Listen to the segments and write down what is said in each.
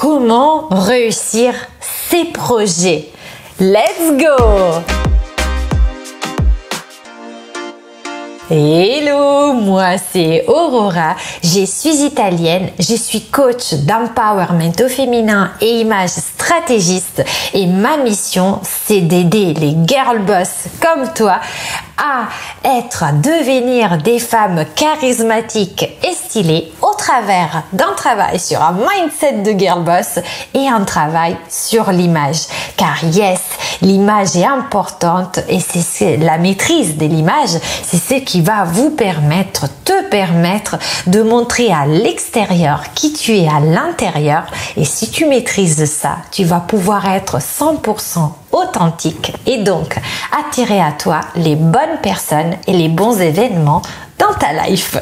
Comment réussir ses projets? Let's go! Hello, moi c'est Aurora, je suis italienne, je suis coach d'empowerment au féminin et image stratégiste et ma mission c'est d'aider les girl boss comme toi à devenir des femmes charismatiques et stylées au travers d'un travail sur un mindset de girl boss et un travail sur l'image. Car yes, l'image est importante et c'est la maîtrise de l'image, c'est ce qui va te permettre de montrer à l'extérieur qui tu es à l'intérieur. Et si tu maîtrises ça, tu vas pouvoir être 100% authentique et donc attirer à toi les bonnes personnes et les bons événements dans ta life.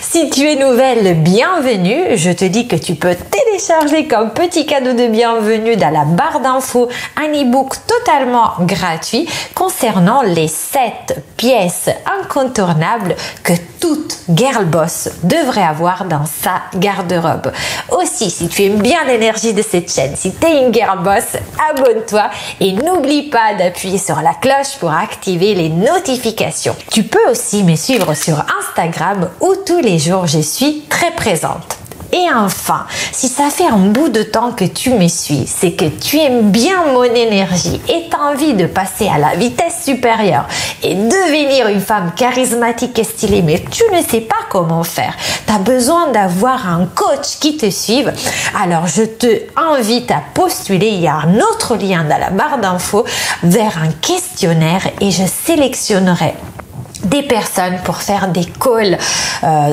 Si tu es nouvelle, bienvenue. Je te dis que tu peux télécharger comme petit cadeau de bienvenue dans la barre d'infos un e-book totalement gratuit concernant les 7 pièces incontournables que toute girl boss devrait avoir dans sa garde-robe. Aussi, si tu aimes bien l'énergie de cette chaîne, si tu es une girl boss, abonne-toi et n'oublie pas d'appuyer sur la cloche pour activer les notifications. Tu peux aussi me suivre sur Instagram où tous les jours je suis très présente. Et enfin, si ça fait un bout de temps que tu me suis, c'est que tu aimes bien mon énergie et tu as envie de passer à la vitesse supérieure et devenir une femme charismatique et stylée, mais tu ne sais pas comment faire. Tu as besoin d'avoir un coach qui te suive. Alors, je te invite à postuler. Il y a un autre lien dans la barre d'infos vers un questionnaire et je sélectionnerai des personnes pour faire des calls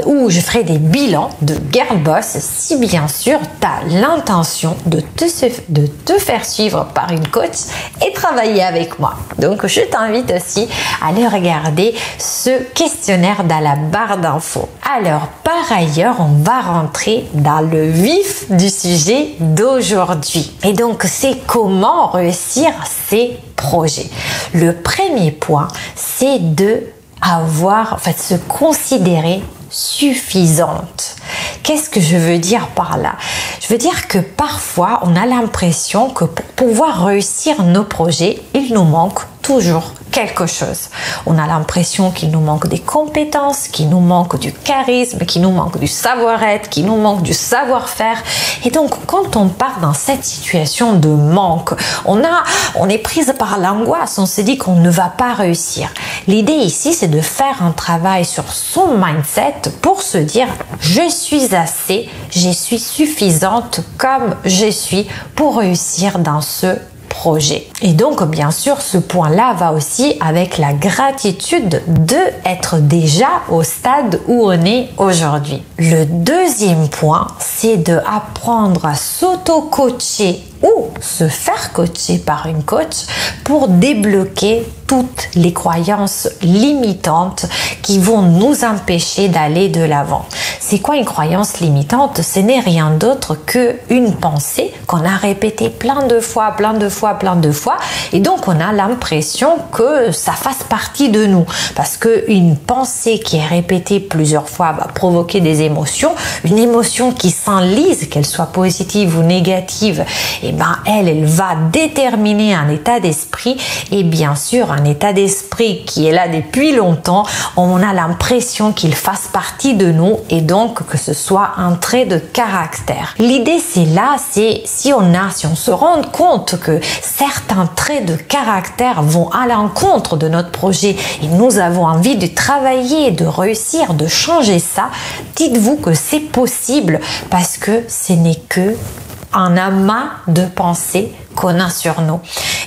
où je ferai des bilans de girl boss si bien sûr tu as l'intention de te faire suivre par une coach et travailler avec moi. Donc je t'invite aussi à aller regarder ce questionnaire dans la barre d'infos. Alors par ailleurs, on va rentrer dans le vif du sujet d'aujourd'hui. Et donc c'est comment réussir ses projets. Le premier point, c'est de se considérer suffisante. Qu'est-ce que je veux dire par là? Je veux dire que parfois, on a l'impression que pour pouvoir réussir nos projets, il nous manque toujours quelque chose. On a l'impression qu'il nous manque des compétences, qu'il nous manque du charisme, qu'il nous manque du savoir-être, qu'il nous manque du savoir-faire. Et donc, quand on part dans cette situation de manque, on est prise par l'angoisse, on se dit qu'on ne va pas réussir. L'idée ici, c'est de faire un travail sur son mindset pour se dire « je suis assez, je suis suffisante comme je suis pour réussir dans ce projet ». Et donc, bien sûr, ce point-là va aussi avec la gratitude d'être déjà au stade où on est aujourd'hui. Le deuxième point, c'est d'apprendre à s'auto-coacher ou se faire coacher par une coach pour débloquer toutes les croyances limitantes qui vont nous empêcher d'aller de l'avant. C'est quoi une croyance limitante? Ce n'est rien d'autre qu'une pensée qu'on a répétée plein de fois et donc on a l'impression que ça fasse partie de nous parce qu'une pensée qui est répétée plusieurs fois va provoquer des émotions. Une émotion qui s'enlise, qu'elle soit positive ou négative, elle va déterminer un état d'esprit et bien sûr un état d'esprit qui est là depuis longtemps, on a l'impression qu'il fasse partie de nous et donc que ce soit un trait de caractère. L'idée c'est si on se rend compte que certains traits de caractère vont à l'encontre de notre projet et nous avons envie de travailler, de réussir, de changer ça, dites-vous que c'est possible parce que ce n'est que un amas de pensées qu'on a sur nous.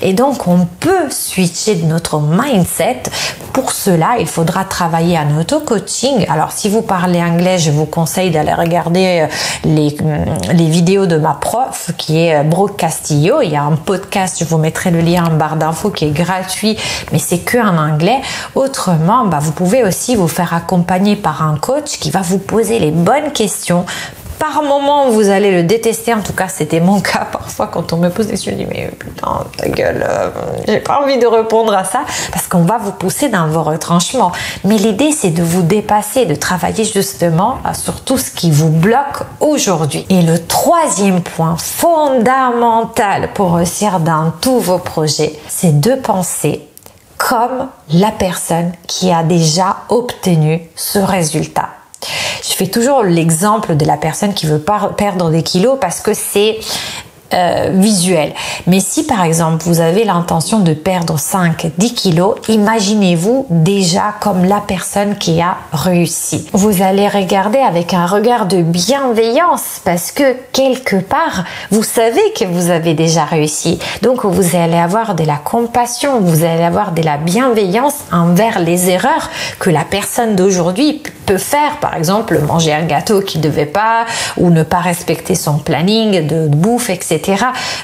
Et donc, on peut switcher de notre mindset. Pour cela, il faudra travailler en auto-coaching. Alors, si vous parlez anglais, je vous conseille d'aller regarder les vidéos de ma prof qui est Brooke Castillo. Il y a un podcast, je vous mettrai le lien en barre d'infos qui est gratuit, mais c'est que en anglais. Autrement, vous pouvez aussi vous faire accompagner par un coach qui va vous poser les bonnes questions par moment, vous allez le détester. En tout cas, c'était mon cas parfois quand on me pose des questions. Je dis, mais putain, ta gueule, j'ai pas envie de répondre à ça parce qu'on va vous pousser dans vos retranchements. Mais l'idée, c'est de vous dépasser, de travailler justement sur tout ce qui vous bloque aujourd'hui. Et le troisième point fondamental pour réussir dans tous vos projets, c'est de penser comme la personne qui a déjà obtenu ce résultat. Je fais toujours l'exemple de la personne qui veut perdre des kilos parce que c'est visuel. Mais si par exemple vous avez l'intention de perdre 5-10 kilos, imaginez-vous déjà comme la personne qui a réussi. Vous allez regarder avec un regard de bienveillance parce que quelque part vous savez que vous avez déjà réussi. Donc vous allez avoir de la compassion, vous allez avoir de la bienveillance envers les erreurs que la personne d'aujourd'hui peut faire. Par exemple, manger un gâteau qu'il ne devait pas ou ne pas respecter son planning de bouffe, etc.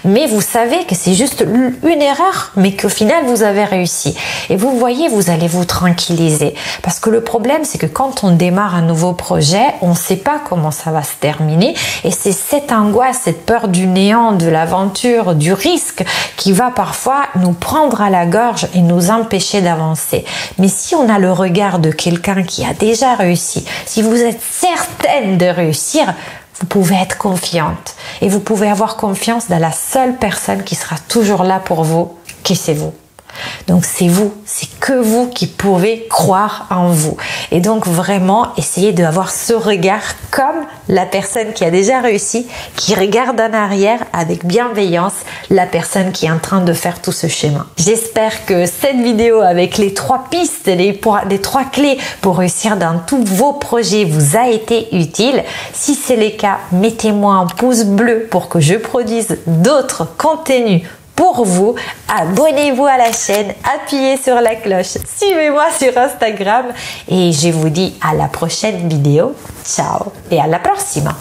Mais vous savez que c'est juste une erreur, mais qu'au final, vous avez réussi. Et vous voyez, vous allez vous tranquilliser. Parce que le problème, c'est que quand on démarre un nouveau projet, on ne sait pas comment ça va se terminer. Et c'est cette angoisse, cette peur du néant, de l'aventure, du risque qui va parfois nous prendre à la gorge et nous empêcher d'avancer. Mais si on a le regard de quelqu'un qui a déjà réussi, si vous êtes certaine de réussir, vous pouvez être confiante et vous pouvez avoir confiance dans la seule personne qui sera toujours là pour vous, qui c'est vous. Donc c'est vous, c'est que vous qui pouvez croire en vous. Et donc vraiment, essayez d'avoir ce regard comme la personne qui a déjà réussi, qui regarde en arrière avec bienveillance la personne qui est en train de faire tout ce chemin. J'espère que cette vidéo avec les 3 pistes, les 3 clés pour réussir dans tous vos projets vous a été utile. Si c'est le cas, mettez-moi un pouce bleu pour que je produise d'autres contenus pour vous. Abonnez-vous à la chaîne, appuyez sur la cloche, suivez-moi sur Instagram et je vous dis à la prochaine vidéo. Ciao et à la prochaine.